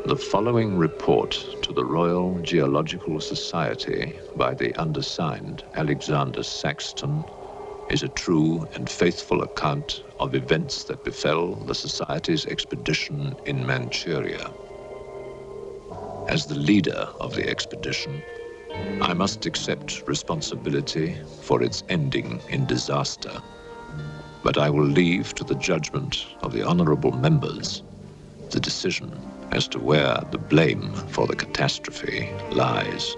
The following report to the Royal Geological Society by the undersigned Alexander Saxton is a true and faithful account of events that befell the Society's expedition in Manchuria. As the leader of the expedition, I must accept responsibility for its ending in disaster, but I will leave to the judgment of the honorable members the decision as to where the blame for the catastrophe lies.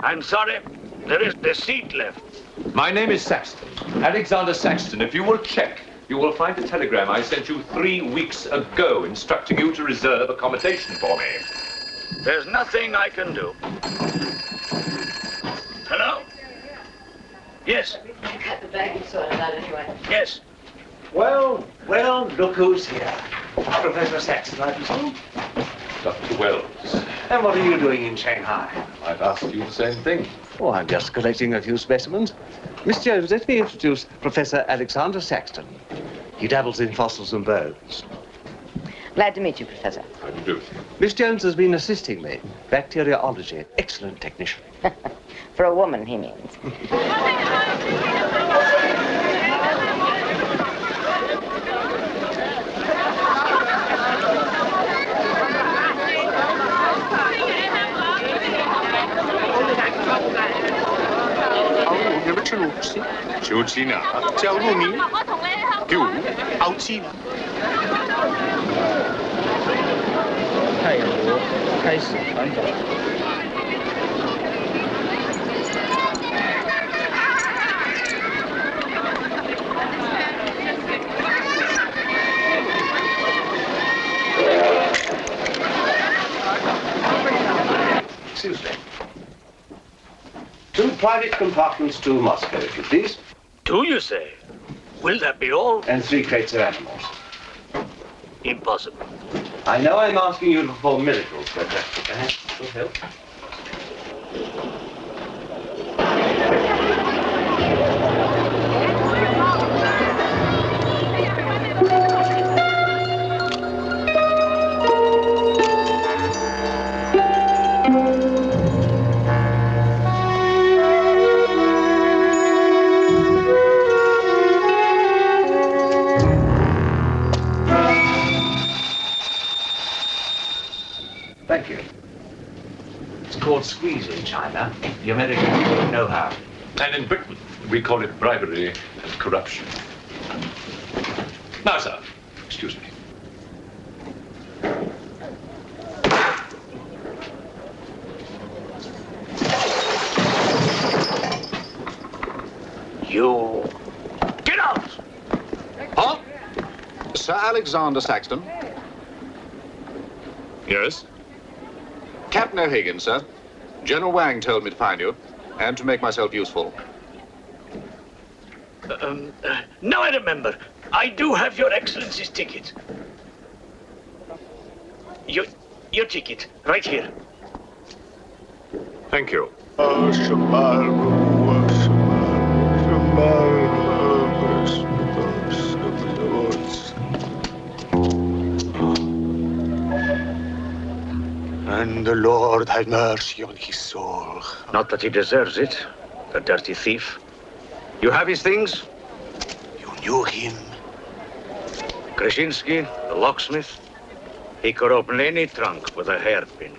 I'm sorry, there is the seat left. My name is Saxton, Alexander Saxton. If you will check, you will find a telegram I sent you 3 weeks ago instructing you to reserve accommodation for me. There's nothing I can do. Hello? Yes. Cut the baking soda out anyway. Yes. Well, look who's here. Professor Saxton, I presume? Dr. Wells. And what are you doing in Shanghai? I've asked you the same thing. Oh, I'm just collecting a few specimens. Miss Jones, let me introduce Professor Alexander Saxton. He dabbles in fossils and bones. Glad to meet you, Professor. How do you do? Miss Jones has been assisting me. Bacteriology. Excellent technician. For a woman, he means. Excuse me. 2 private compartments to Moscow, if you please. 2, you say? Will that be all? And 3 crates of animals. Impossible. I know I'm asking you to perform miracles, but perhaps it will help. Thank you. It's called squeeze in China. The Americans don't know how. And in Britain, we call it bribery and corruption. Now, sir, excuse me. You... Get out! Huh? Sir Alexander Saxton. Yes? Captain O'Hagan, sir. General Wang told me to find you, and to make myself useful. Now I remember. I do have your Excellency's ticket. Your ticket, right here. Thank you. And the Lord have mercy on his soul. Not that he deserves it, the dirty thief. You have his things? You knew him? Krasinski, the locksmith. He could open any trunk with a hairpin.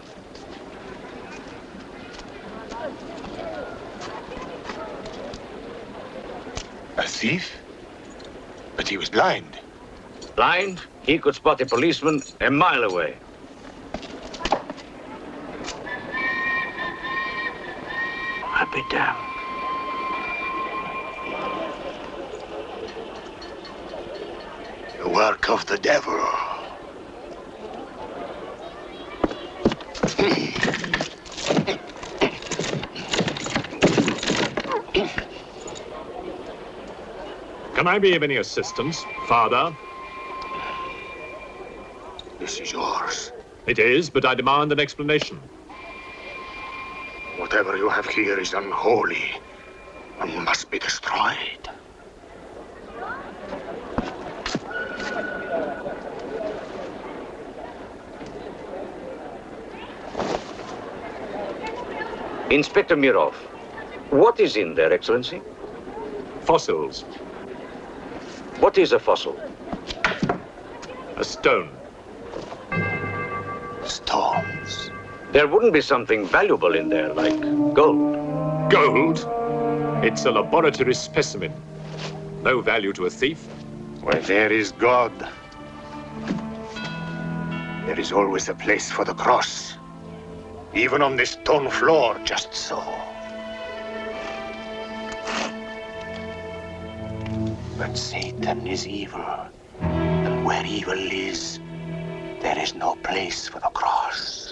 A thief? But he was blind. Blind, he could spot a policeman a mile away. I'll be damned. The work of the devil. Can I be of any assistance, Father? This is yours. It is, but I demand an explanation. Whatever you have here is unholy and must be destroyed. Inspector Mirov, what is in there, Excellency? Fossils. What is a fossil? A stone. Stones. There wouldn't be something valuable in there, like gold. Gold? It's a laboratory specimen. No value to a thief. Where there is God, there is always a place for the cross. Even on this stone floor, just so. But Satan is evil. And where evil is, there is no place for the cross.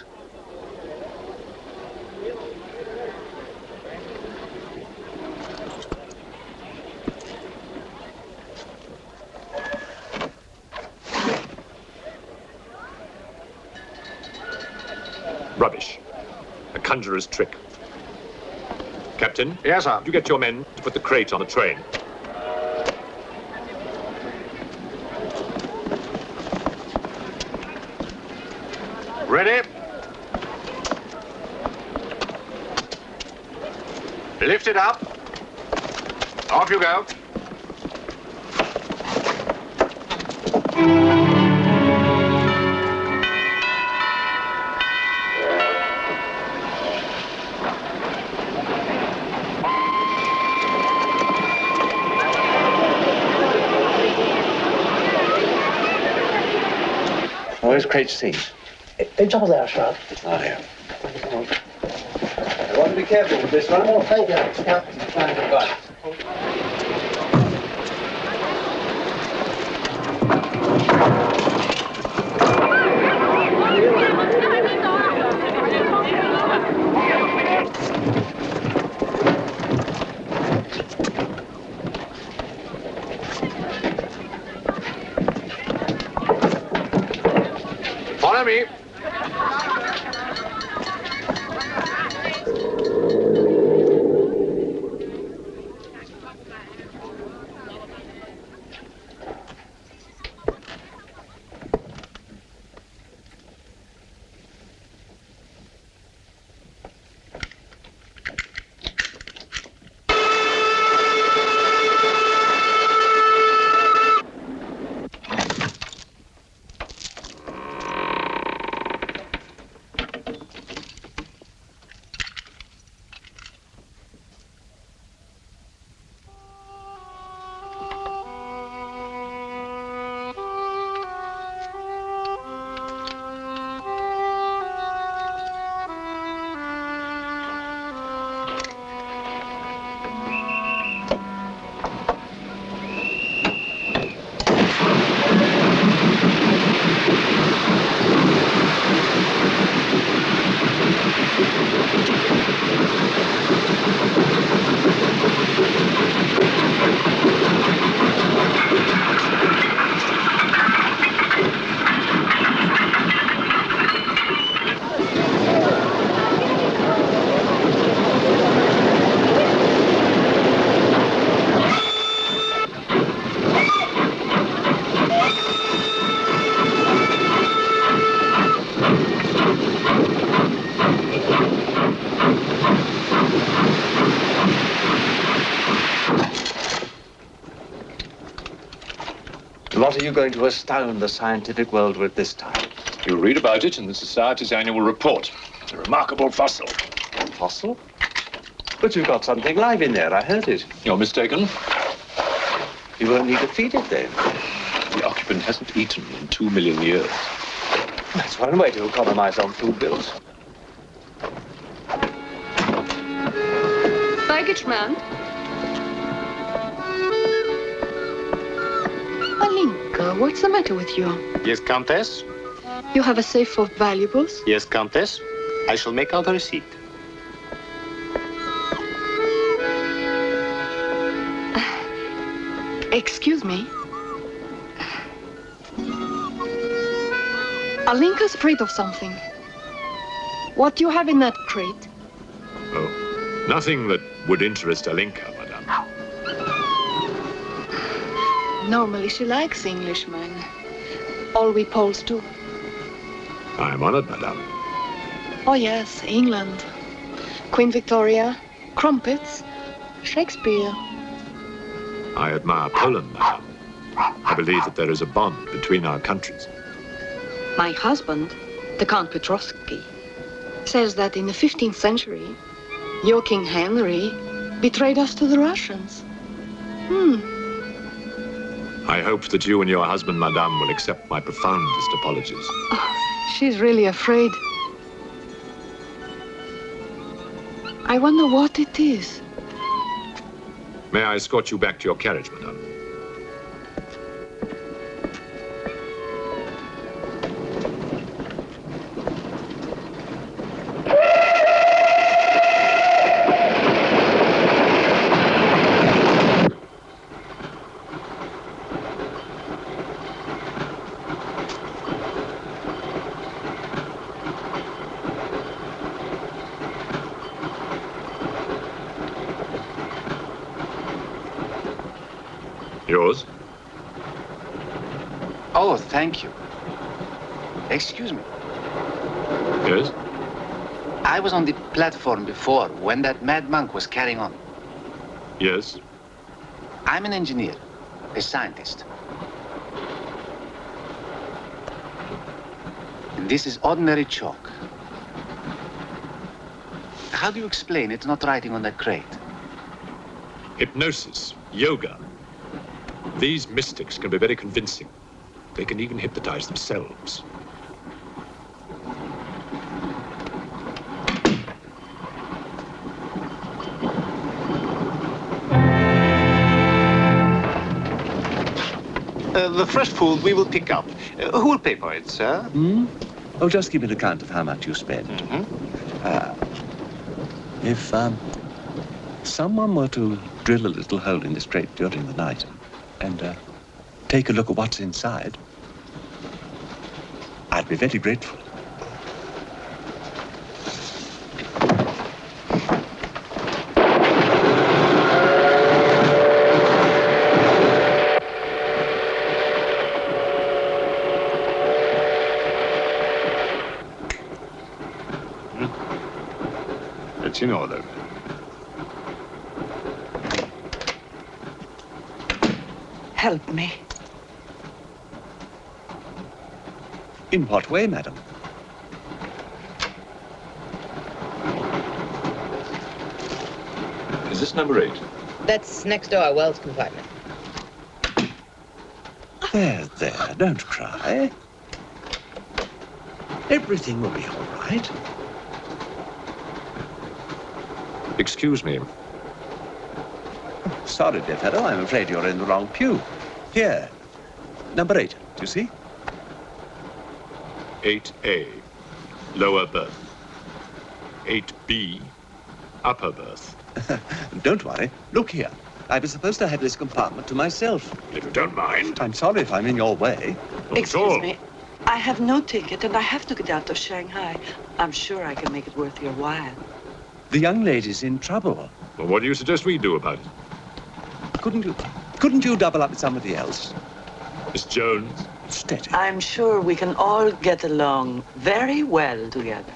Rubbish. A conjurer's trick. Captain? Yes, sir. Would you get your men to put the crate on the train? Ready? Lift it up. Off you go. Where's crate C? Top of there, sir. Oh, yeah. I want to be careful with this one. Oh, thank you. Yeah. Right. Follow me. What are you going to astound the scientific world with this time? You'll read about it in the Society's annual report. It's a remarkable fossil. Fossil? But you've got something live in there, I heard it. You're mistaken. You won't need to feed it then. The occupant hasn't eaten in 2 million years. That's one way to economize on food bills. Baggage man. Alinka, what's the matter with you? Yes, Countess? You have a safe of valuables? Yes, Countess. I shall make out a receipt. Excuse me. Alinka's afraid of something. What do you have in that crate? Oh, nothing that would interest Alinka, madame. Normally she likes Englishmen. All we Poles do. I am honored, madame. Oh yes, England. Queen Victoria, crumpets, Shakespeare. I admire Poland, madame. I believe that there is a bond between our countries. My husband, the Count Petrovsky, says that in the 15th century, your King Henry betrayed us to the Russians. I hope that you and your husband, madame, will accept my profoundest apologies. Oh, she's really afraid. I wonder what it is. May I escort you back to your carriage, madame? Yours? Oh, thank you. Excuse me. Yes? I was on the platform before when that mad monk was carrying on. Yes? I'm an engineer, a scientist. And this is ordinary chalk. How do you explain it's not writing on that crate? Hypnosis, yoga. These mystics can be very convincing. They can even hypnotize themselves. The fresh food we will pick up. Who will pay for it, sir? Oh, just give me an account of how much you spent. If someone were to drill a little hole in this crate during the night and take a look at what's inside, I'd be very grateful. It's in order. Help me. In what way, madam? Is this number 8? That's next door, Wells compartment. There, don't cry. Everything will be all right. Excuse me. Sorry, dear fellow, I'm afraid you're in the wrong pew. Here, number 8, do you see? 8A, lower berth. 8B, upper berth. Don't worry. Look here. I was supposed to have this compartment to myself. If you don't mind. I'm sorry if I'm in your way. Not at all. Excuse me. I have no ticket and I have to get out of Shanghai. I'm sure I can make it worth your while. The young lady's in trouble. Well, what do you suggest we do about it? Couldn't you double up with somebody else? Miss Jones? Steady. I'm sure we can all get along very well together.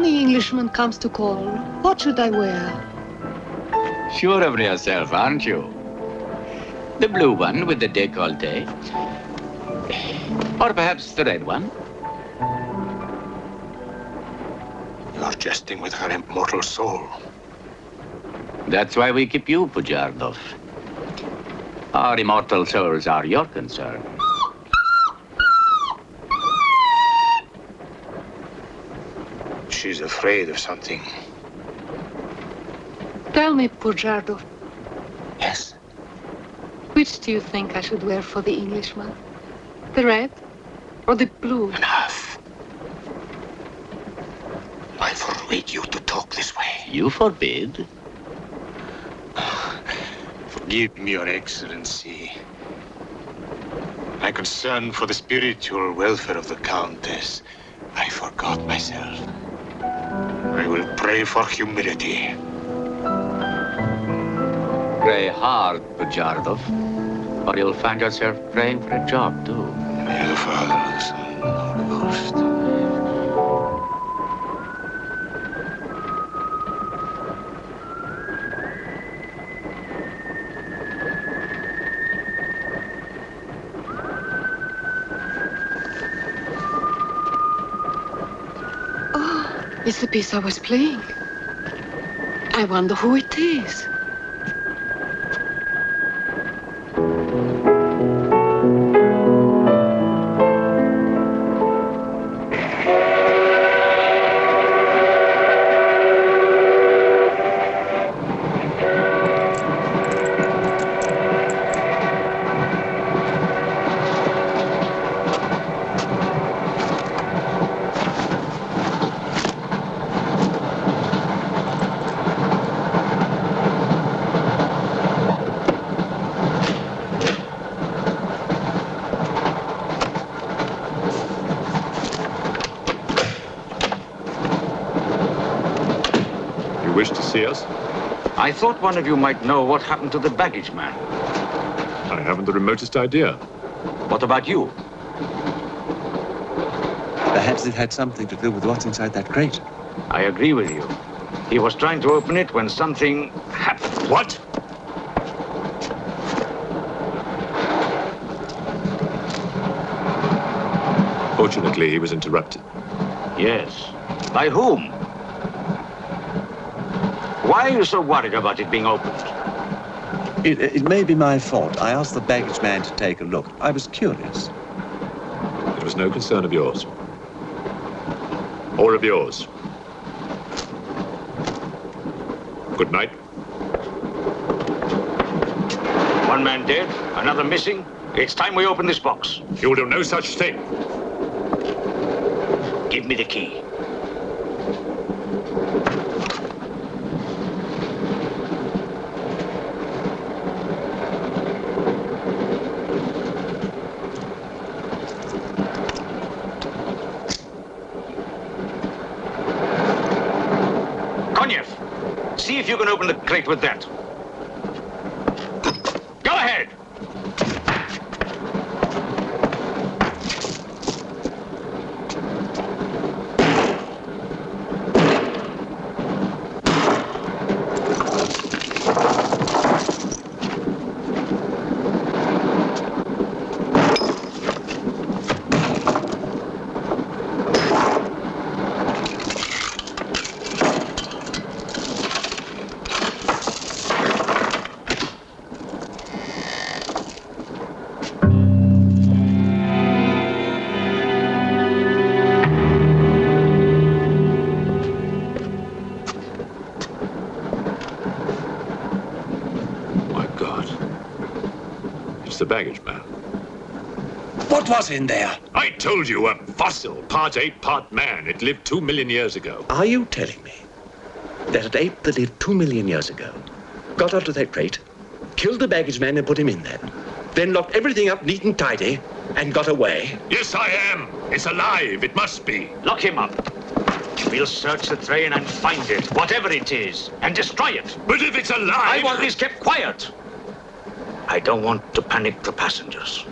when the Englishman comes to call, what should I wear? Sure of yourself, aren't you? The blue one with the décolleté. Or perhaps the red one. You're jesting with her immortal soul. That's why we keep you, Pujardov. Our immortal souls are your concern. She's afraid of something. Tell me, Pujardov, Yes? which do you think I should wear for the Englishman? The red or the blue? Enough. I forbid you to talk this way. You forbid? Forgive me, Your Excellency. My concern for the spiritual welfare of the Countess, I forgot myself. I will pray for humility. Pray hard, Pujardov, or you'll find yourself praying for a job, too. May the Father, the Son, and the Holy Ghost. It's the piece I was playing. I wonder who it is. Wish to see us? I thought one of you might know what happened to the baggage man. I haven't the remotest idea. What about you? Perhaps it had something to do with what's inside that crate. I agree with you. He was trying to open it when something happened. What? Fortunately, he was interrupted. Yes. By whom? Why are you so worried about it being opened? It may be my fault. I asked the baggage man to take a look. I was curious. It was no concern of yours. Or of yours. Good night. One man dead, another missing. It's time we open this box. You will do no such thing. Give me the key. See if you can open the crate with that. Go ahead! The baggage man. What was in there? I told you, a fossil, part ape, part man. It lived 2 million years ago. Are you telling me that an ape that lived 2 million years ago got onto that crate, killed the baggage man and put him in there, then locked everything up neat and tidy and got away? Yes, I am. It's alive. It must be. Lock him up. We'll search the train and find it, whatever it is, and destroy it. But if it's alive... I want this kept quiet. I don't want to panic the passengers.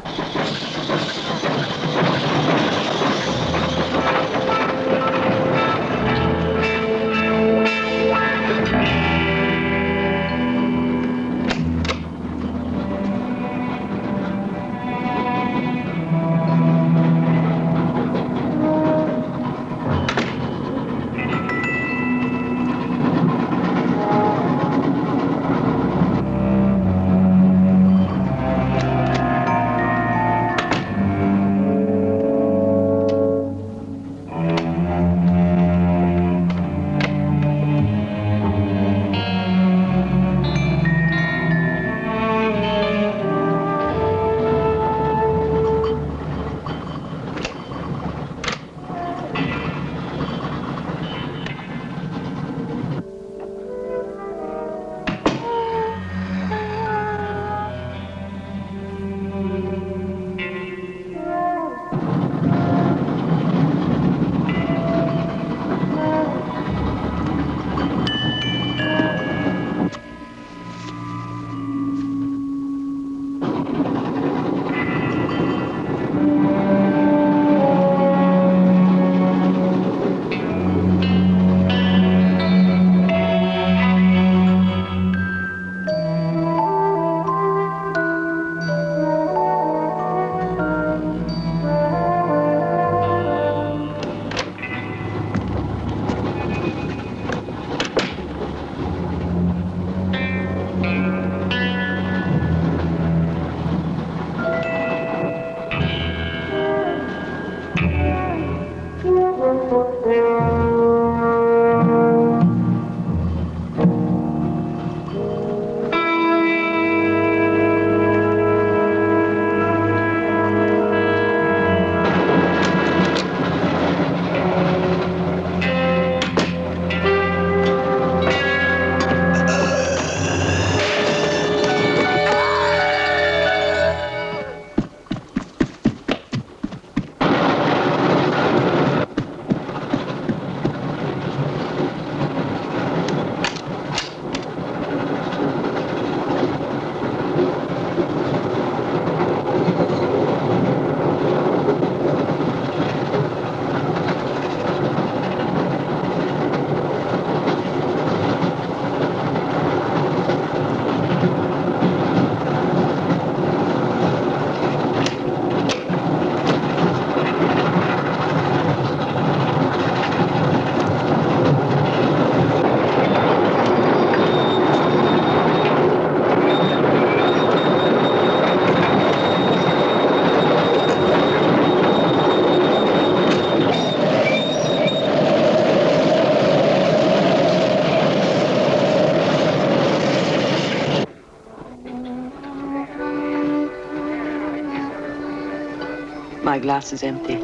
My glass is empty.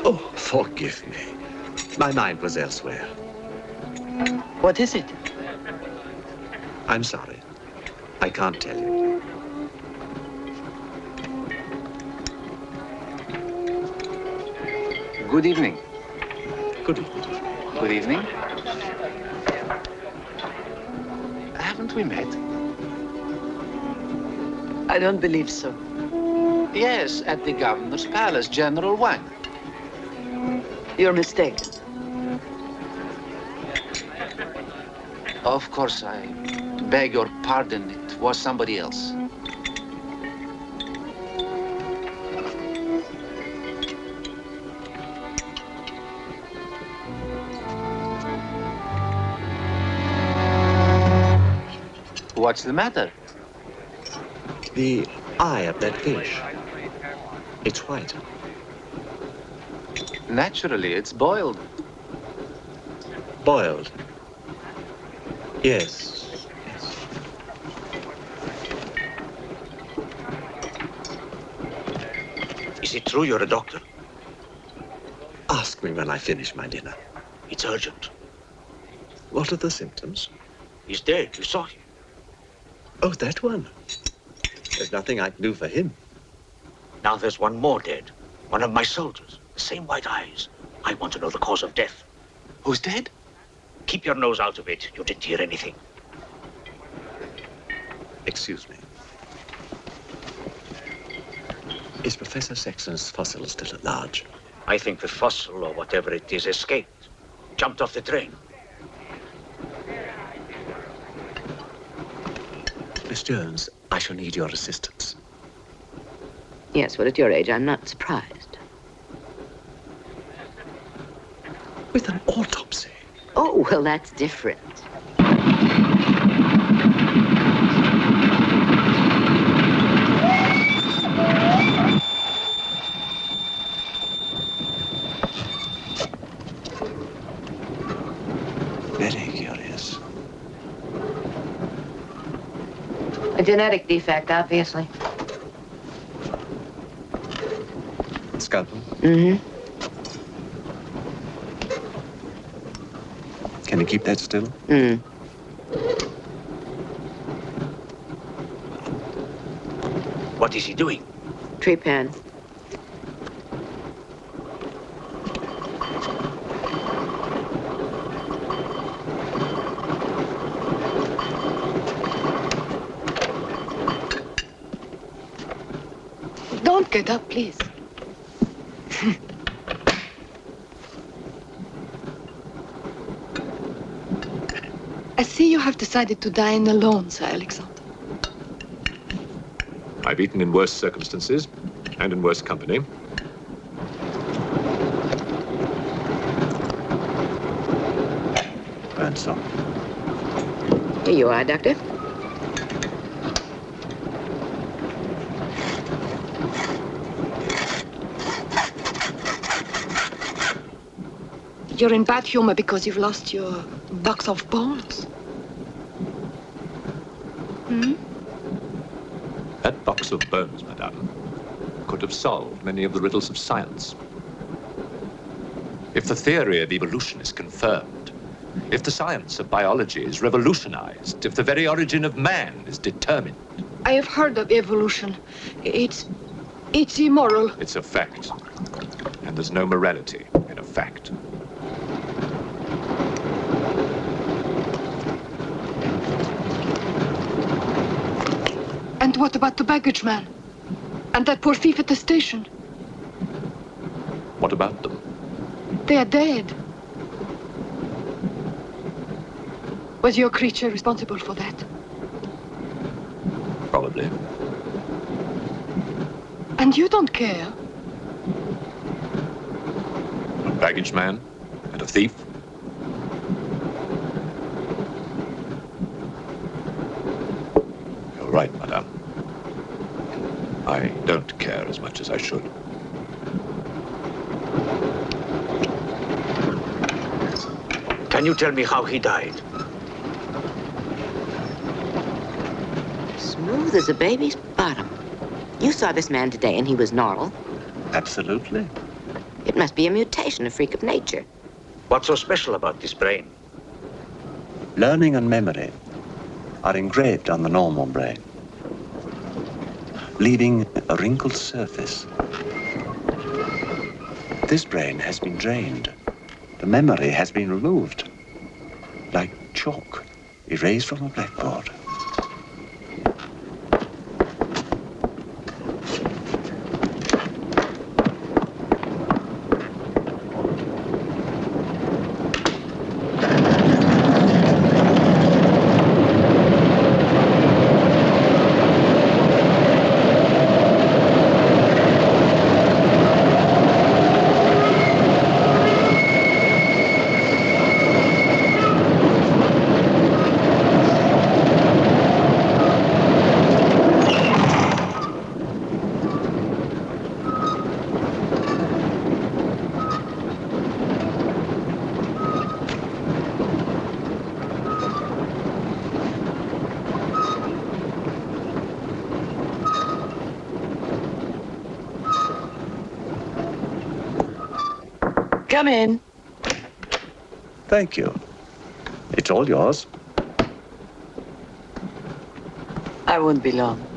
Oh, forgive me. My mind was elsewhere. What is it? I'm sorry. I can't tell you. Good evening. Good evening. Good evening. Haven't we met? I don't believe so. Yes, at the governor's palace, General Wang. You're mistaken. Of course, I beg your pardon. It was somebody else. What's the matter? The eye of that fish. It's white. Naturally, it's boiled. Boiled. Yes. Is it true you're a doctor? Ask me when I finish my dinner. It's urgent. What are the symptoms? He's dead. You saw him. Oh, that one. There's nothing I can do for him. Now there's one more dead. One of my soldiers. The same white eyes. I want to know the cause of death. Who's dead? Keep your nose out of it. You didn't hear anything. Excuse me. Is Professor Sexton's fossil still at large? I think the fossil, or whatever it is, escaped. Jumped off the train. Miss Jones, I shall need your assistance. Yes, well, at your age, I'm not surprised. With an autopsy? Oh, well, that's different. Very curious. A genetic defect, obviously. Scalpel? Mm-hmm. Can you keep that still? Mm. What is he doing? Tree pan. Don't get up, please. I see you have decided to dine alone, Sir Alexander. I've eaten in worse circumstances and in worse company. And so. Here you are, Doctor. You're in bad humor because you've lost your box of bones. Hmm? That box of bones, madame, could have solved many of the riddles of science. If the theory of evolution is confirmed, if the science of biology is revolutionized, if the very origin of man is determined. I have heard of evolution. It's immoral. It's a fact. And there's no morality in a fact. And what about the baggage man? And that poor thief at the station? What about them? They are dead. Was your creature responsible for that? Probably. And you don't care? A baggage man and a thief? You're right, madame. I don't care as much as I should. Can you tell me how he died? Smooth as a baby's bottom. You saw this man today and he was normal. Absolutely. It must be a mutation, a freak of nature. What's so special about this brain? Learning and memory are engraved on the normal brain, leaving a wrinkled surface. This brain has been drained. The memory has been removed, like chalk erased from a blackboard. Come in. Thank you. It's all yours. I won't be long.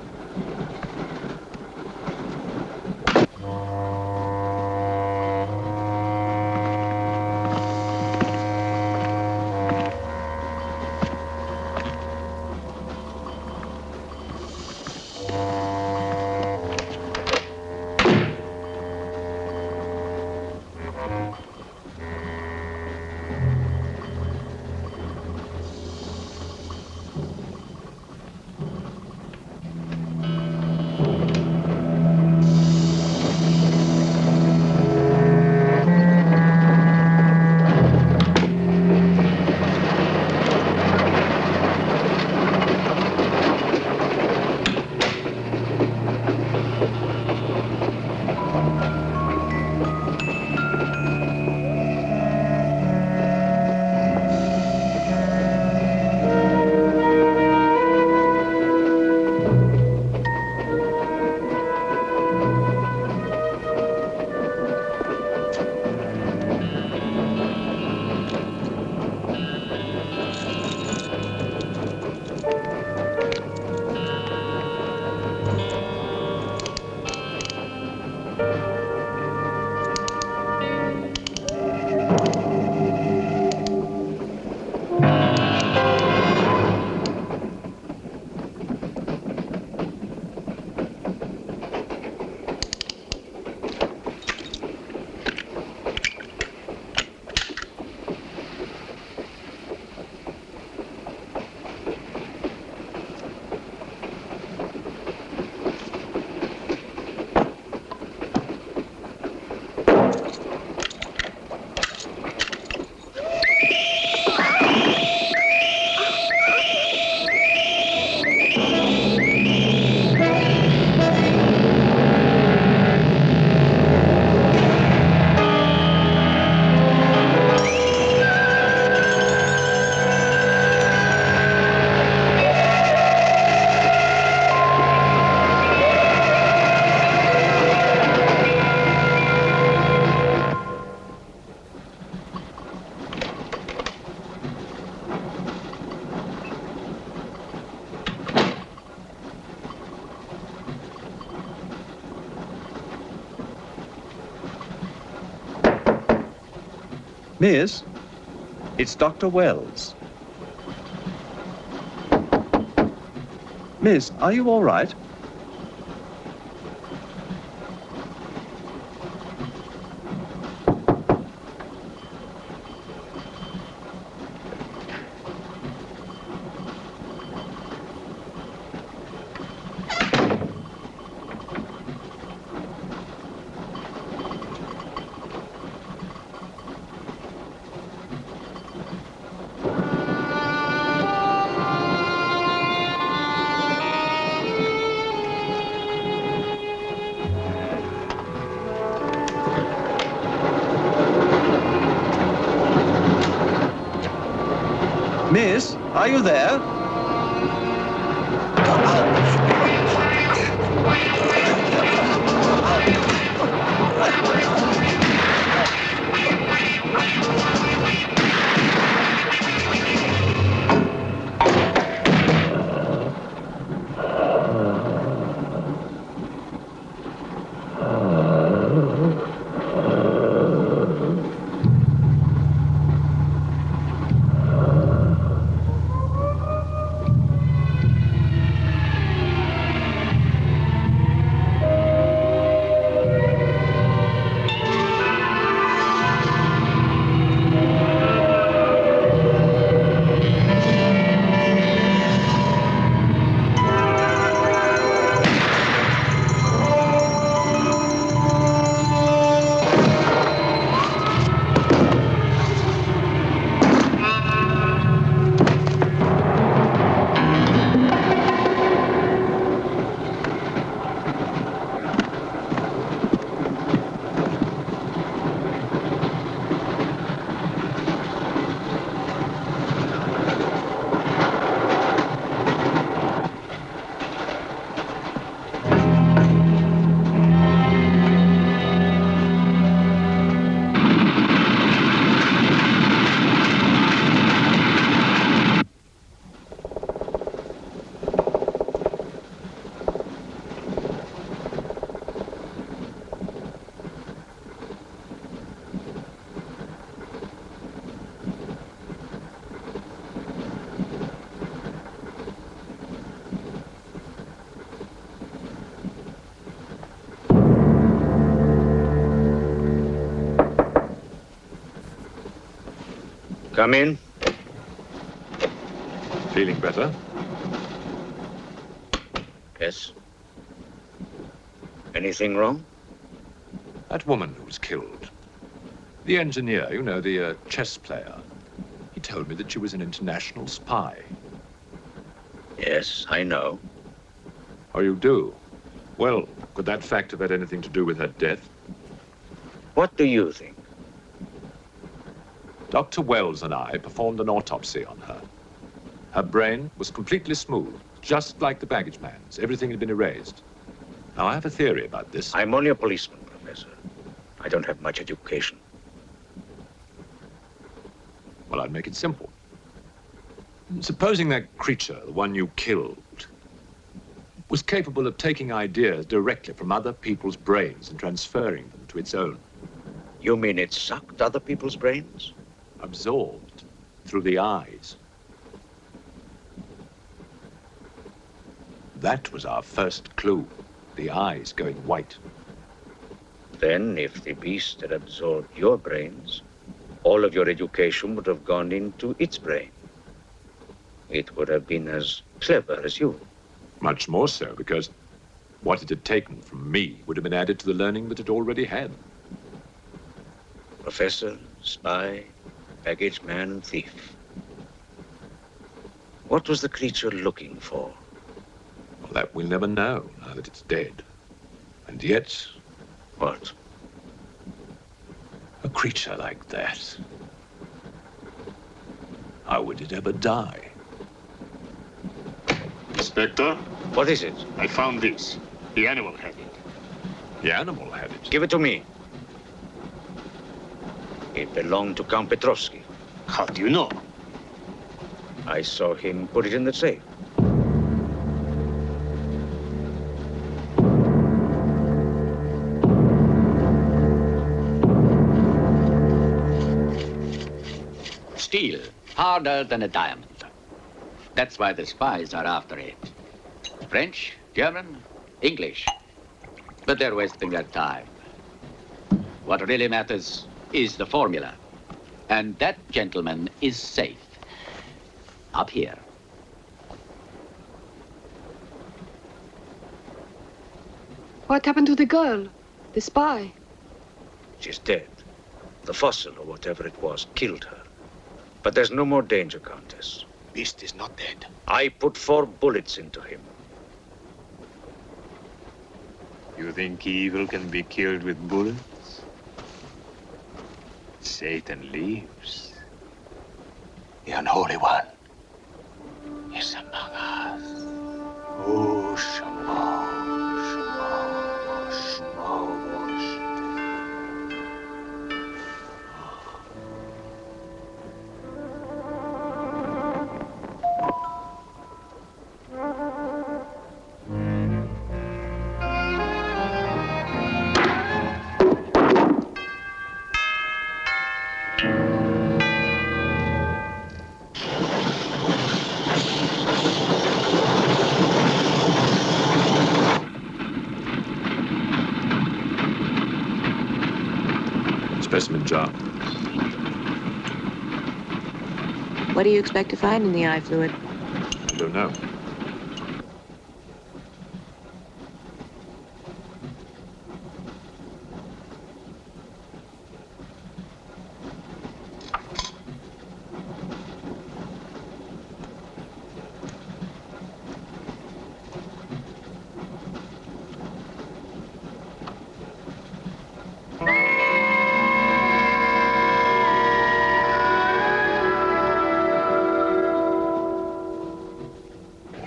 Miss, it's Dr. Wells. Miss, are you all right? Miss, are you there? Come in. Feeling better? Yes. Anything wrong? That woman who was killed. The engineer, you know, the chess player. He told me that she was an international spy. Yes, I know. Oh, you do? Well, could that fact have had anything to do with her death? What do you think? Dr. Wells and I performed an autopsy on her. Her brain was completely smooth, just like the baggage man's. Everything had been erased. Now, I have a theory about this. I'm only a policeman, Professor. I don't have much education. Well, I'll make it simple. Supposing that creature, the one you killed, was capable of taking ideas directly from other people's brains and transferring them to its own. You mean it sucked other people's brains? Absorbed through the eyes. That was our first clue, the eyes going white. Then, if the beast had absorbed your brains, all of your education would have gone into its brain. It would have been as clever as you. Much more so, because what it had taken from me would have been added to the learning that it already had. Professor, spy, baggage man, and thief. What was the creature looking for? Well, that we'll never know, now that it's dead. And yet... What? A creature like that. How would it ever die? Inspector? What is it? I found this. The animal had it. The animal had it? Give it to me. It belonged to Count Petrovsky. How do you know? I saw him put it in the safe. steel, harder than a diamond. That's why the spies are after it. French, German, English. But they're wasting their time. What really matters is the formula. And that, gentleman, is safe. Up here. What happened to the girl? The spy? She's dead. The fossil, or whatever it was, killed her. But there's no more danger, Countess. Beast is not dead. I put 4 bullets into him. You think evil can be killed with bullets? Satan lives. The Unholy One is among us. Oh, Shamo, Shamo, Shamo. Specimen jar. What do you expect to find in the eye fluid? I don't know.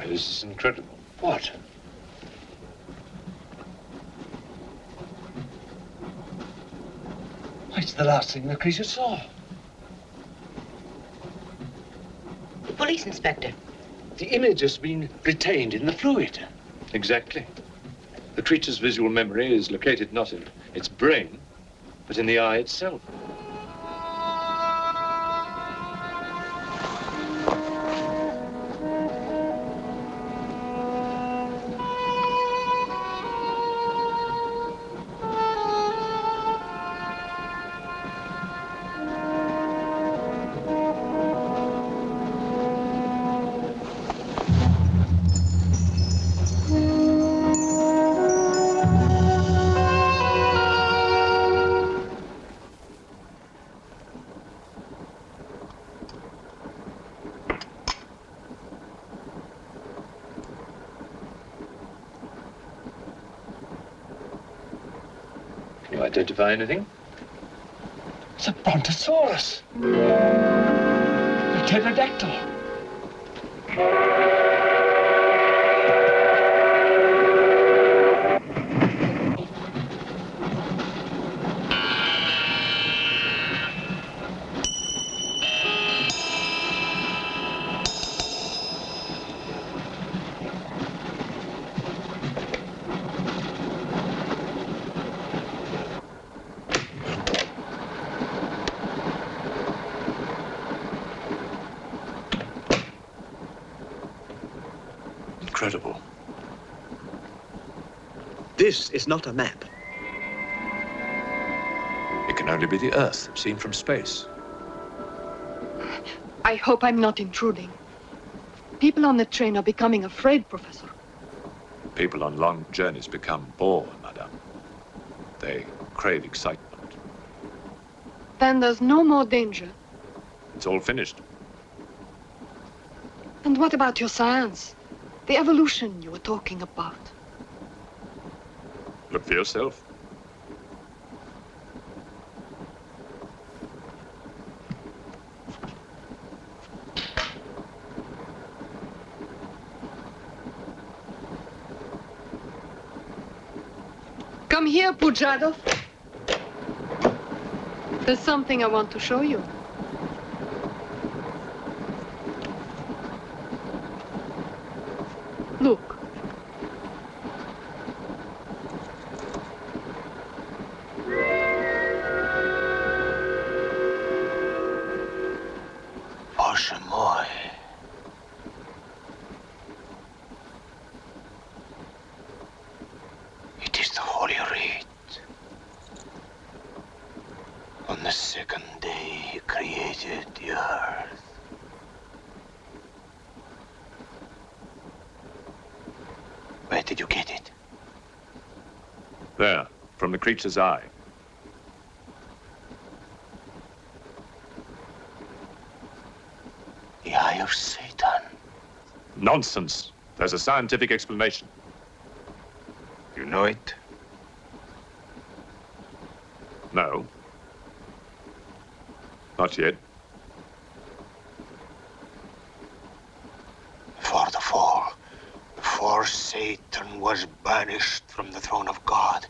This is incredible. What? It's the last thing the creature saw. The police inspector. The image has been retained in the fluid. Exactly. The creature's visual memory is located not in its brain, but in the eye itself. Can you identify anything? It's a brontosaurus. A pterodactyl. Incredible. This is not a map. It can only be the Earth, seen from space. I hope I'm not intruding. People on the train are becoming afraid, Professor. People on long journeys become bored, madame. They crave excitement. Then there's no more danger. It's all finished. And what about your science? The evolution you were talking about. Look for yourself. Come here, Pujadov. There's something I want to show you. Look. Bosche moi. It is the Holy Rite. On the second day, he created the earth. Where did you get it? There, from the creature's eye. The eye of Satan. Nonsense. There's a scientific explanation. You know it? No. Not yet. Before the fall, before Satan was banished from the throne of God,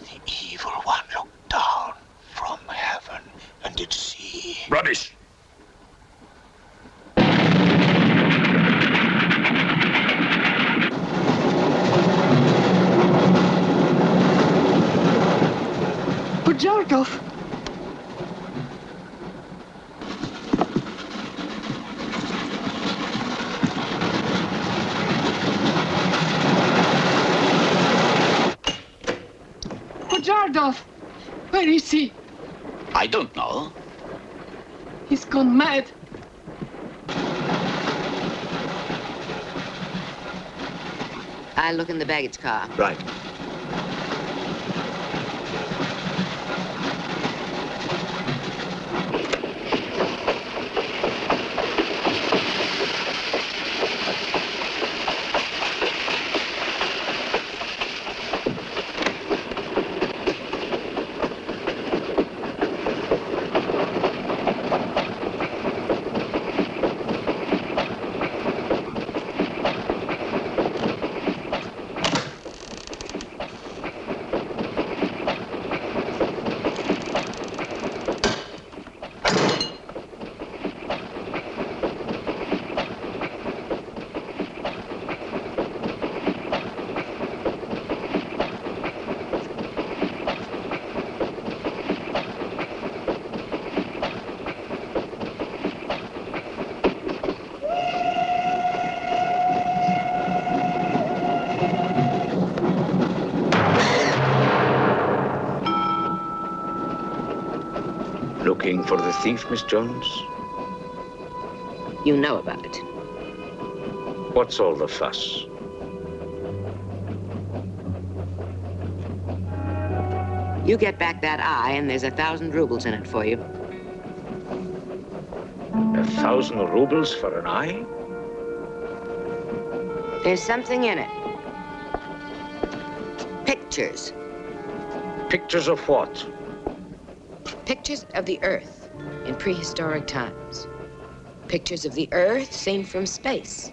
the evil one looked down from heaven and did see. Rubbish! Jarkov! Pujardov! Where is he? I don't know. He's gone mad. I'll look in the baggage car. Right. Looking for the thief, Miss Jones? You know about it. What's all the fuss? You get back that eye, and there's 1,000 rubles in it for you. 1,000 rubles for an eye? There's something in it. Pictures. Pictures of what? Pictures of the Earth in prehistoric times. Pictures of the Earth seen from space.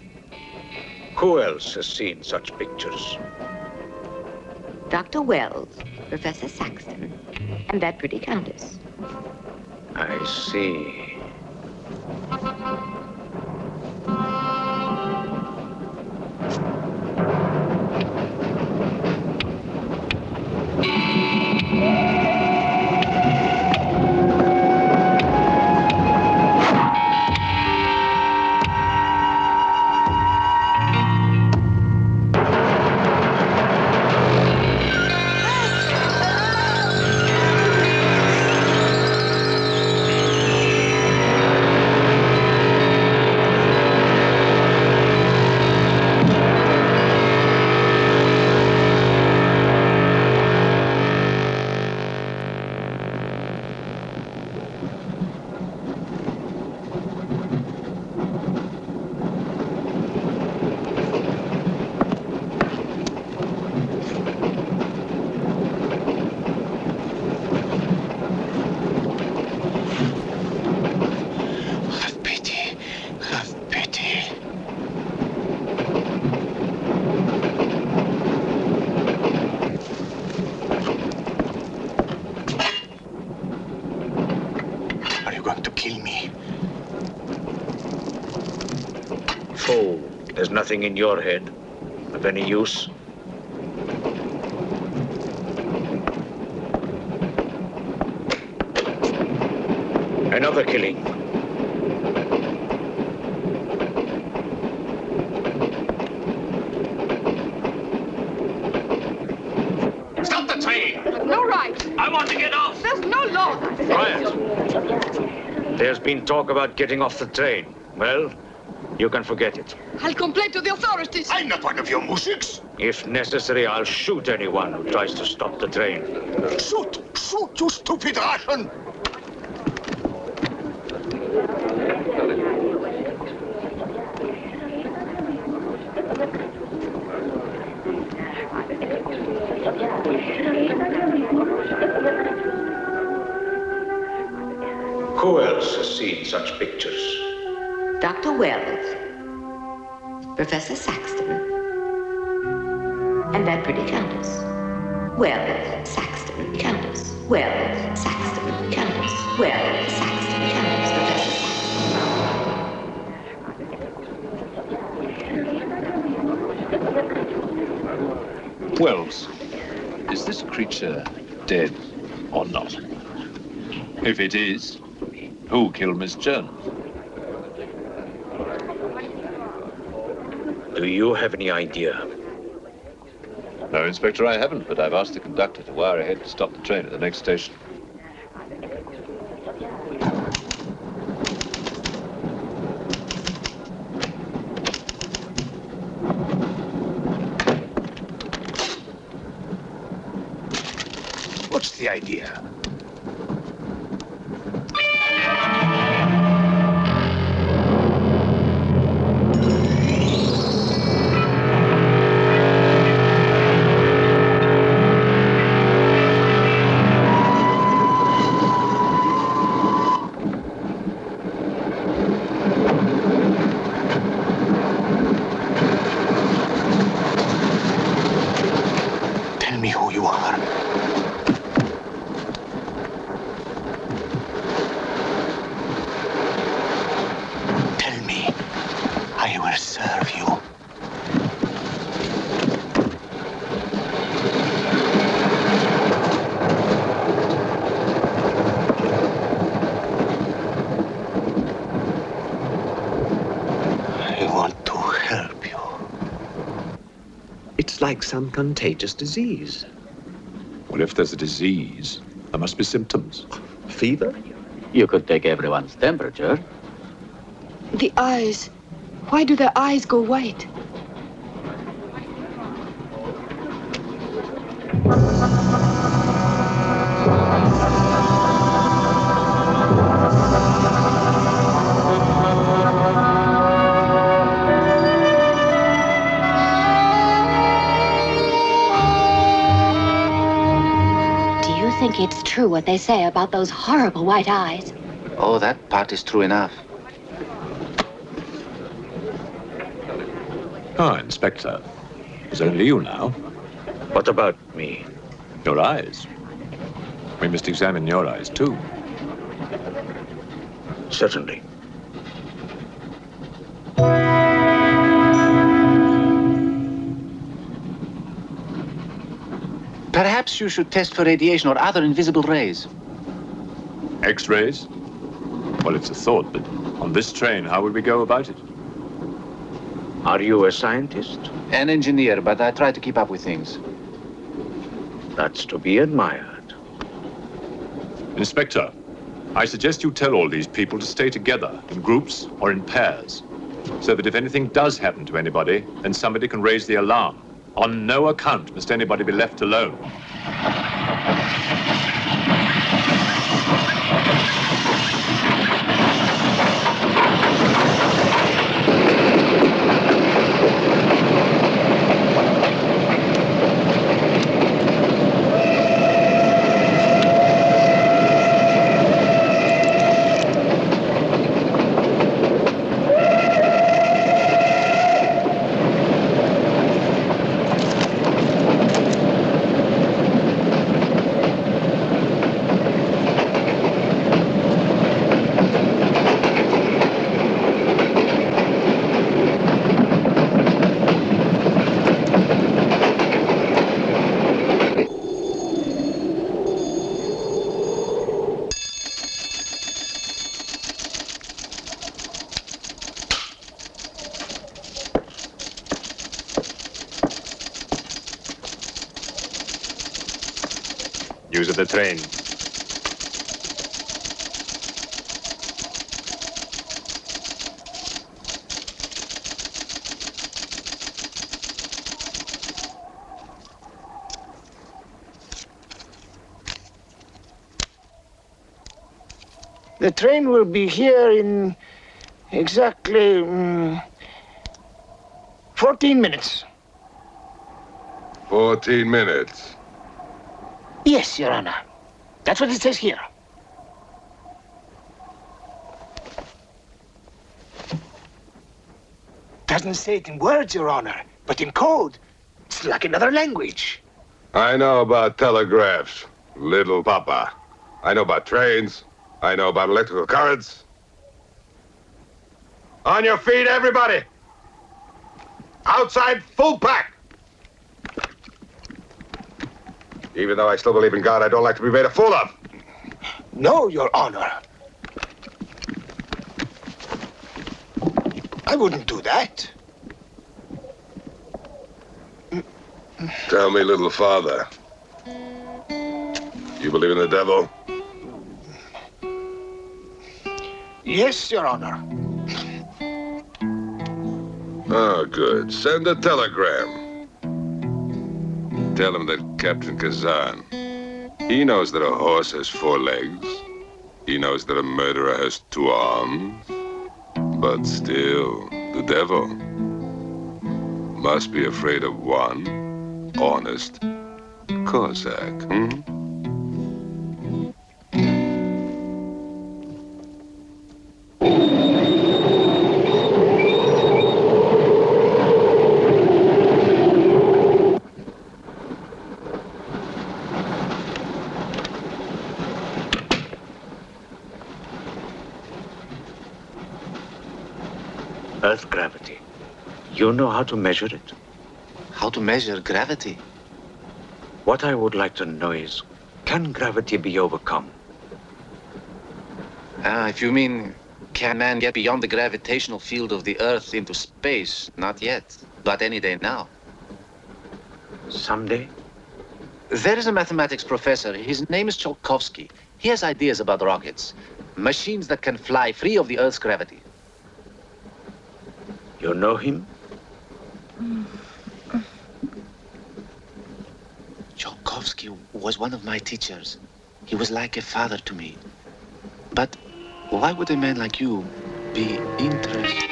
Who else has seen such pictures? Dr. Wells, Professor Saxton, and that pretty countess. I see. There's nothing in your head of any use. Another killing. Quiet. There's been talk about getting off the train. Well, you can forget it. I'll complain to the authorities. I'm not one of your musics. If necessary, I'll shoot anyone who tries to stop the train. Shoot! Shoot, you stupid Russian! Who else has seen such pictures? Dr. Wells, Professor Saxton, and that pretty countess. Wells, Saxton, countess. Wells, Saxton, countess. Wells, Saxton, countess. Professor Saxton. Wells, is this creature dead or not? If it is, who killed Miss Jones? Do you have any idea? No, Inspector, I haven't, but I've asked the conductor to wire ahead to stop the train at the next station. What's the idea? Tell me who you are. Tell me. I will serve you. I want to help you. It's like some contagious disease. Well, if there's a disease, there must be symptoms. Fever? You could take everyone's temperature. The eyes. Why do their eyes go white? Do you think it's true what they say about those horrible white eyes? Oh, that part is true enough. Ah, Inspector. It's only you now. What about me? Your eyes. We must examine your eyes, too. Certainly. Perhaps you should test for radiation or other invisible rays. X-rays? Well, it's a thought, but on this train, how would we go about it? Are you a scientist? An engineer, but I try to keep up with things. That's to be admired. Inspector, I suggest you tell all these people to stay together in groups or in pairs, so that if anything does happen to anybody, then somebody can raise the alarm. On no account must anybody be left alone. News of the train. The train will be here in exactly 14 minutes. 14 minutes. Yes, Your Honor. That's what it says here. Doesn't say it in words, Your Honor, but in code. It's like another language. I know about telegraphs, little papa. I know about trains. I know about electrical currents. On your feet, everybody! Outside, full pack! Even though I still believe in God, I don't like to be made a fool of. No, Your Honor. I wouldn't do that. Tell me, little father. You believe in the devil? Yes, Your Honor. Oh, good. Send a telegram. Tell him that Captain Kazan, he knows that a horse has 4 legs. He knows that a murderer has 2 arms. But still, the devil must be afraid of one honest Cossack, Earth gravity. You know how to measure it? How to measure gravity? What I would like to know is, can gravity be overcome? If you mean, can man get beyond the gravitational field of the Earth into space? Not yet, but any day now. Someday? There is a mathematics professor. His name is Tsiolkovsky. He has ideas about rockets. Machines that can fly free of the Earth's gravity. You know him? Tsiolkovsky was one of my teachers. He was like a father to me. But why would a man like you be interested?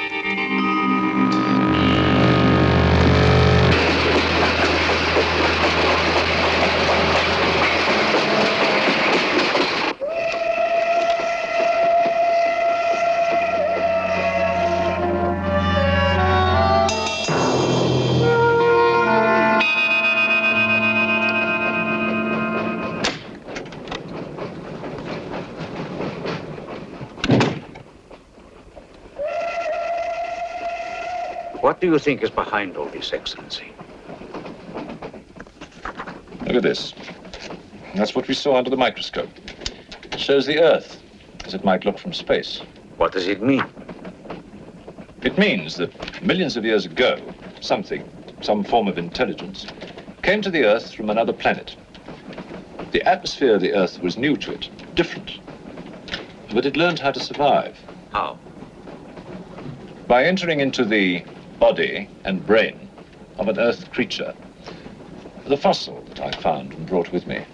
What do you think is behind all this, Excellency? Look at this. That's what we saw under the microscope. It shows the Earth as it might look from space. What does it mean? It means that millions of years ago, some form of intelligence, came to the Earth from another planet. The atmosphere of the Earth was new to it, different. But it learned how to survive. How? By entering into the body and brain of an Earth creature. The fossil that I found and brought with me.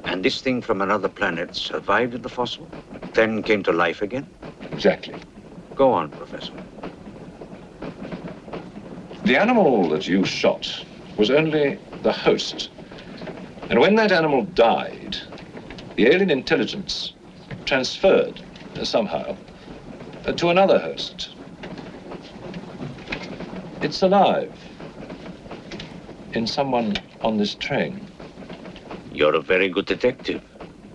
And this thing from another planet survived in the fossil, then came to life again? Exactly. Go on, Professor. The animal that you shot was only the host. And when that animal died, the alien intelligence transferred somehow to another host. It's alive in someone on this train. You're a very good detective.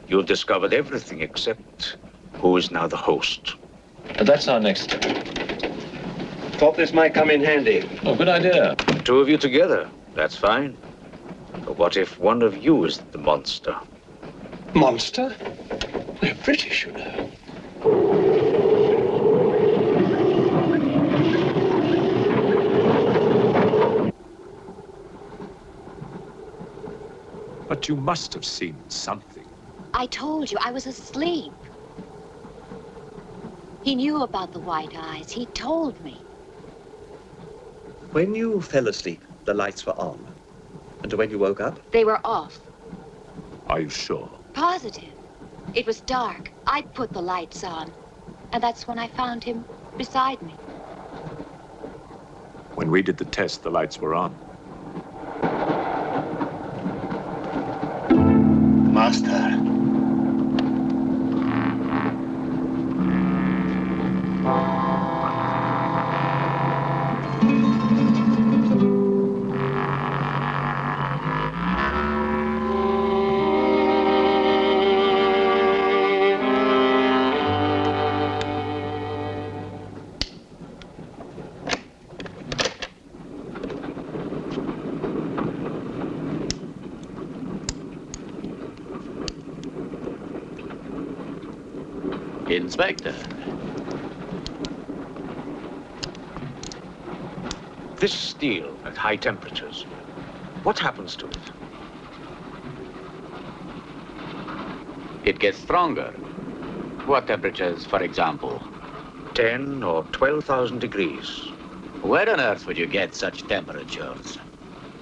You've discovered everything except who is now the host. That's our next step. Thought this might come in handy. Oh, good idea. 2 of you together, that's fine. But what if one of you is the monster? Monster? They're British, you know. But you must have seen something. I told you, I was asleep. He knew about the white eyes. He told me. When you fell asleep, the lights were on. And when you woke up? They were off. Are you sure? Positive. It was dark. I put the lights on. And that's when I found him beside me. When we did the test, the lights were on. Master. Inspector. This steel at high temperatures, what happens to it? It gets stronger. What temperatures, for example? 10 or 12,000 degrees. Where on earth would you get such temperatures?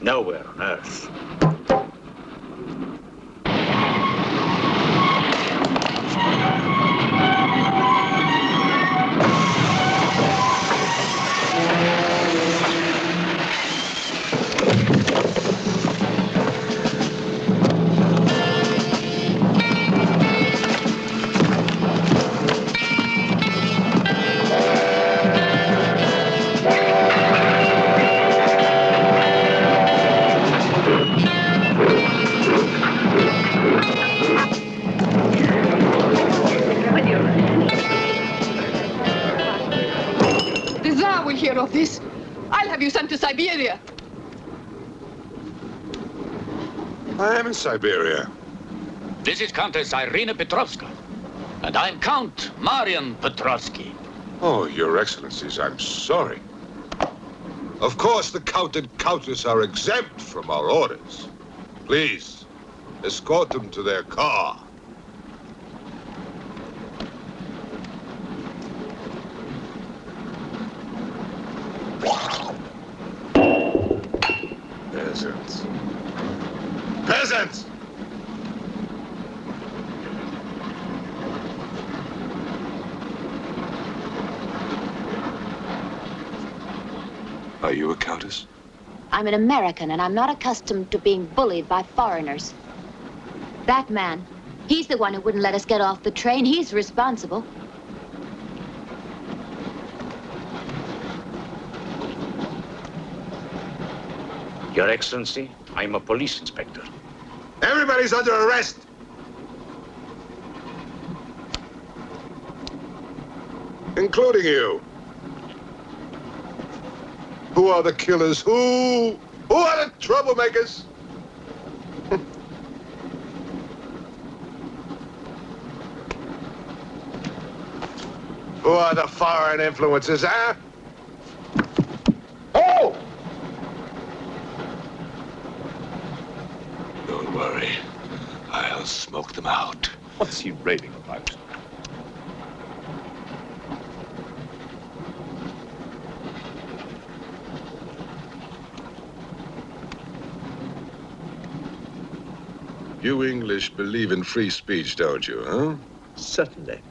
Nowhere on earth. The Tsar will hear of this. I'll have you sent to Siberia. I am in Siberia. This is Countess Irina Petrovska. And I'm Count Marian Petrovsky. Oh, Your Excellencies, I'm sorry. Of course, the Count and Countess are exempt from our orders. Please, escort them to their car. Peasants. Peasants! Are you a countess? I'm an American, and I'm not accustomed to being bullied by foreigners. That man, he's the one who wouldn't let us get off the train. He's responsible. Your Excellency, I'm a police inspector. Everybody's under arrest! Including you. Who are the killers? Who are the troublemakers? Who are the foreign influences, huh? Oh! Don't worry. I'll smoke them out. What's he raving about? You English believe in free speech, don't you, huh? Certainly.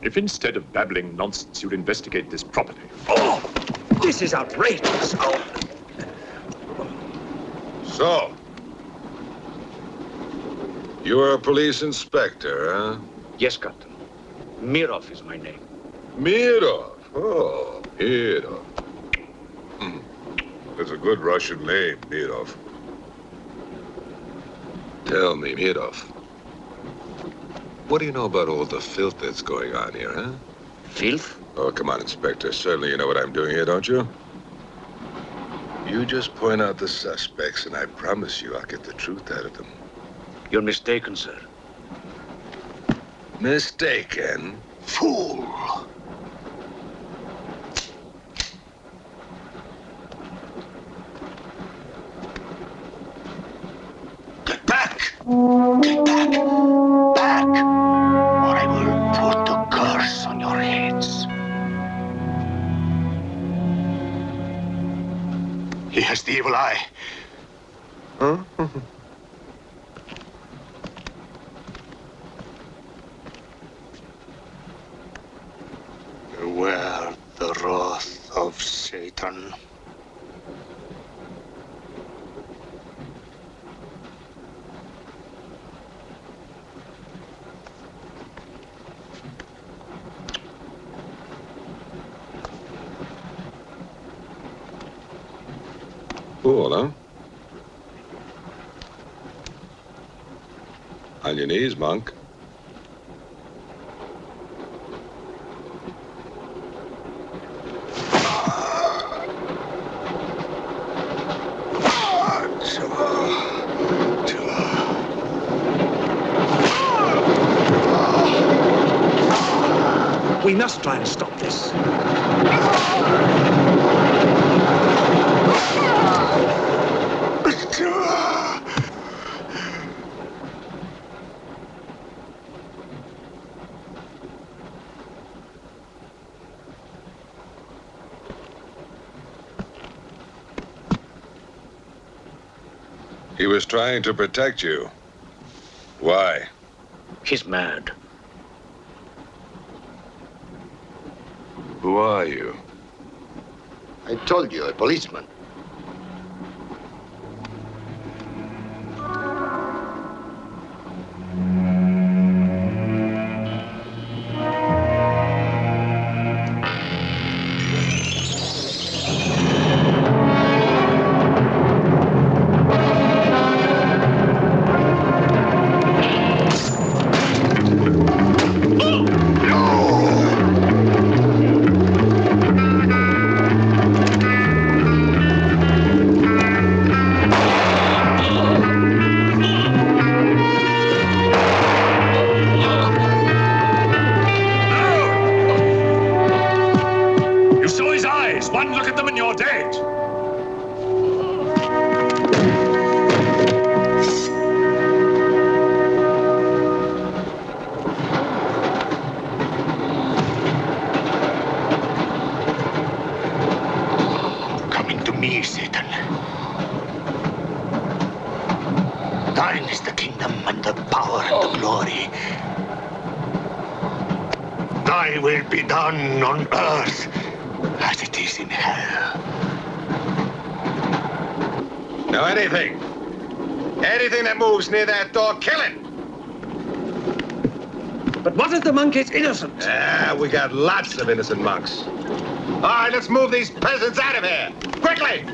If instead of babbling nonsense, you'd investigate this property. Oh, this is outrageous. Oh. So, you are a police inspector, huh? Yes, Captain. Mirov is my name. Mirov. Oh, Mirov. That's a good Russian name, Mirov. Tell me, Mirov, what do you know about all the filth that's going on here, huh? Filth? Oh, come on, Inspector. Certainly you know what I'm doing here, don't you? You just point out the suspects, and I promise you I'll get the truth out of them. You're mistaken, sir. Mistaken? Fool! Get back! Get back! Back! Or I will put the curse on your heads. He has the evil eye. Huh? wrath of Satan. Cool, huh? On your knees, monk. We must try and stop this. He was trying to protect you. Why? He's mad. Who are you? I told you, a policeman. You saw his eyes. One look at them and you're dead. Coming to me, Satan. Thine is the kingdom and the power and the glory. Thy will be done on earth as it is in hell. Now anything that moves near that door, kill it! But what if the monk is innocent? Ah, we got lots of innocent monks. All right, let's move these peasants out of here. Quickly!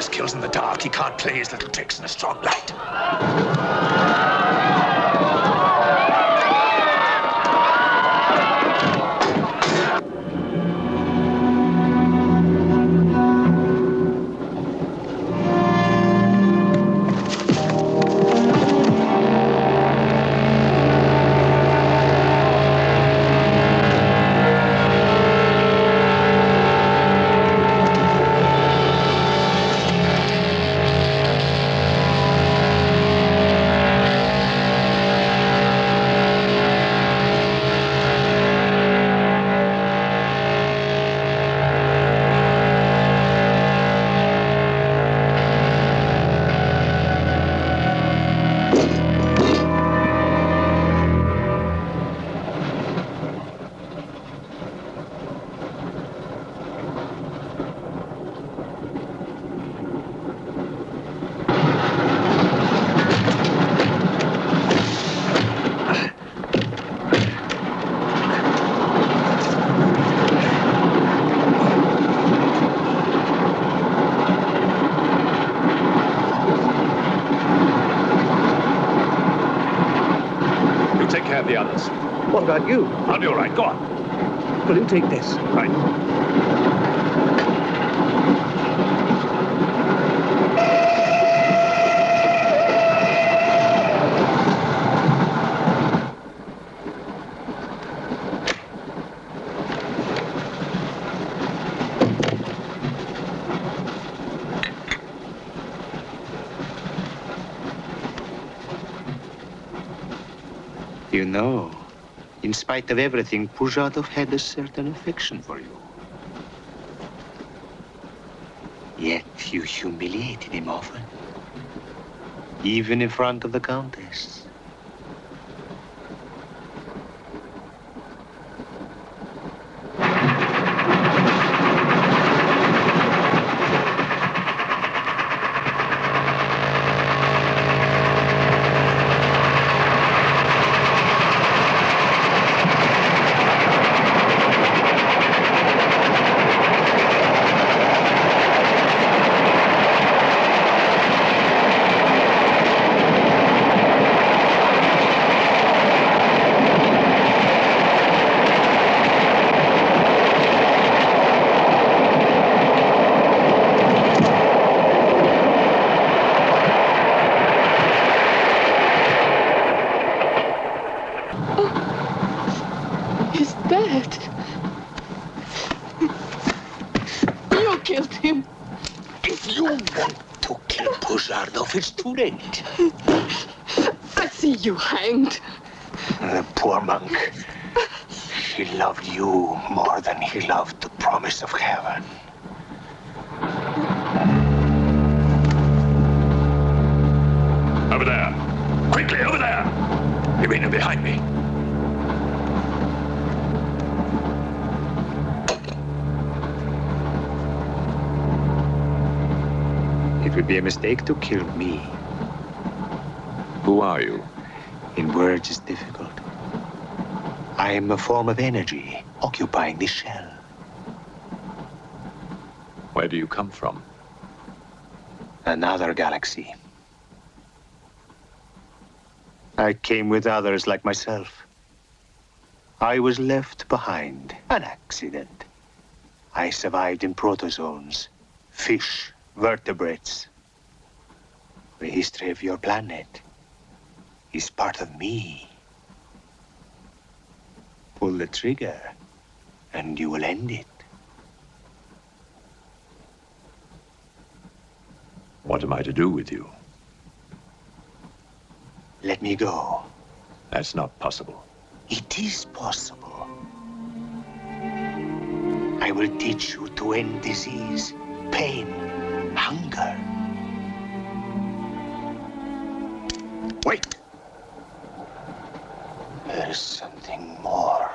always kills in the dark. He can't play his little tricks in a strong light. The others. What about you? I'll be all right. Go on. Will you take this? Right. You know, in spite of everything, Pujatov had a certain affection for you. Yet you humiliated him often, even in front of the Countess. It's too late. I see you hanged. The poor monk. He loved you more than he loved the promise of heaven. Over there. Quickly, over there. Irina, behind me. It would be a mistake to kill me. Who are you? In words, it's difficult. I am a form of energy occupying this shell. Where do you come from? Another galaxy. I came with others like myself. I was left behind. An accident. I survived in protozoans, fish, vertebrates. The history of your planet is part of me. Pull the trigger, and you will end it. What am I to do with you? Let me go. That's not possible. It is possible. I will teach you to end disease, pain, hunger. Wait. There is something more.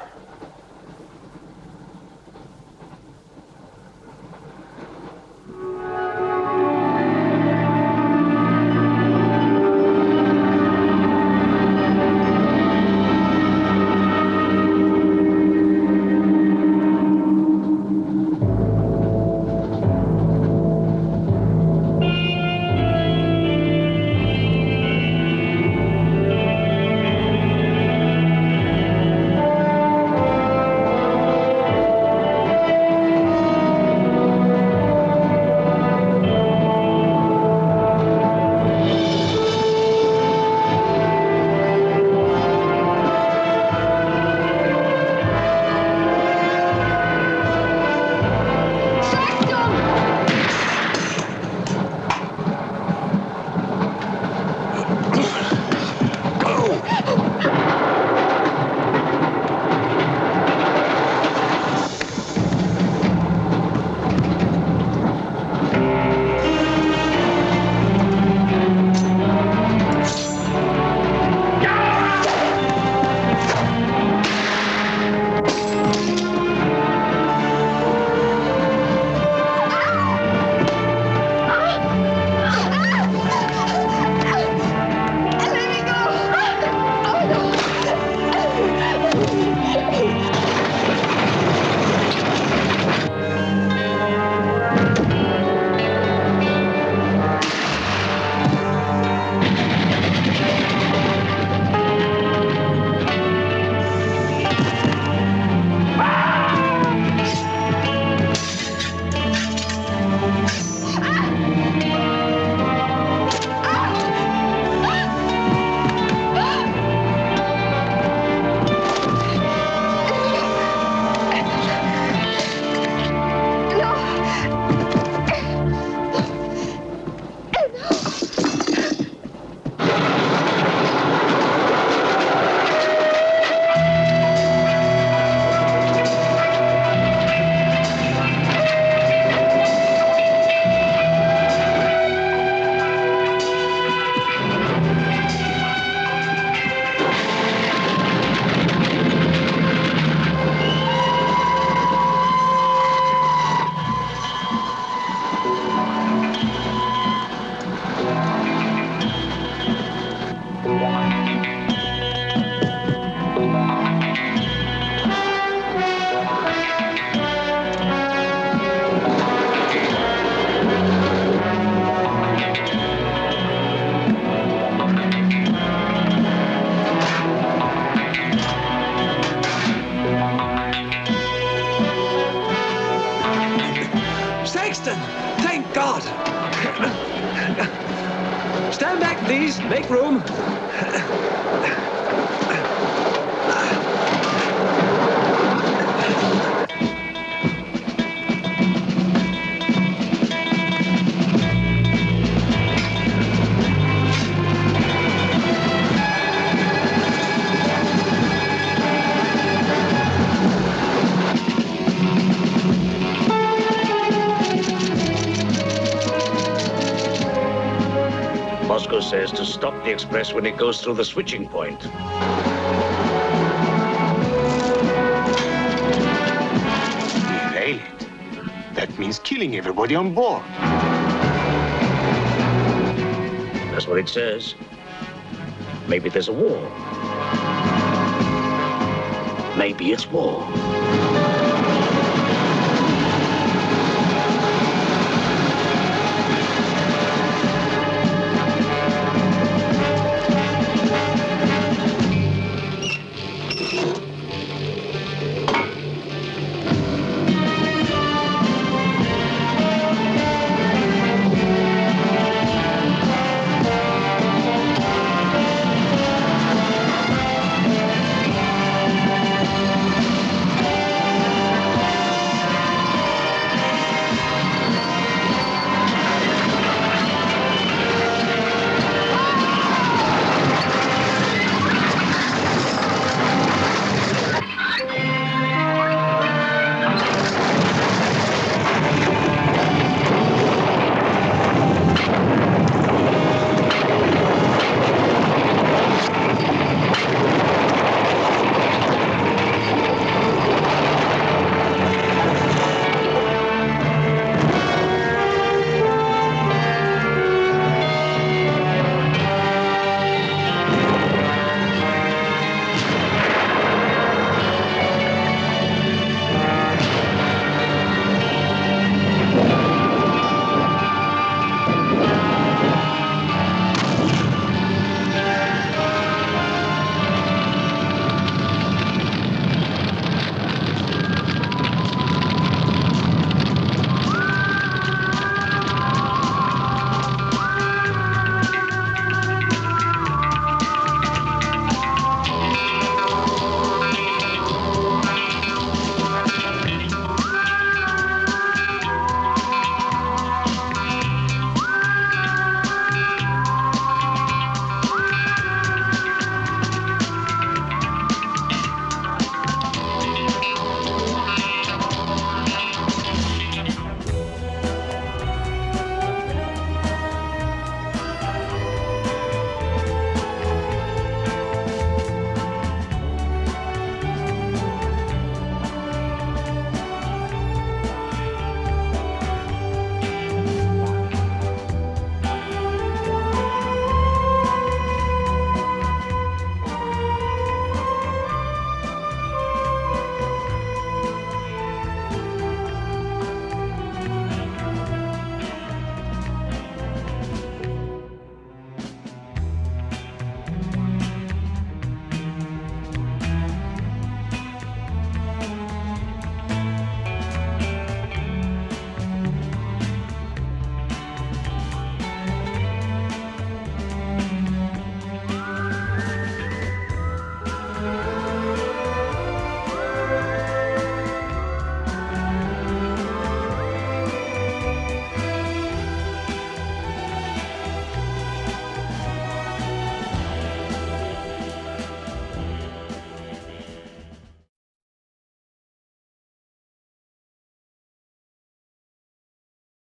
Sexton! Thank God! Stand back, please. Make room. Moscow says to stop the express when it goes through the switching point. Derail it. That means killing everybody on board. That's what it says. Maybe there's a war. Maybe it's war.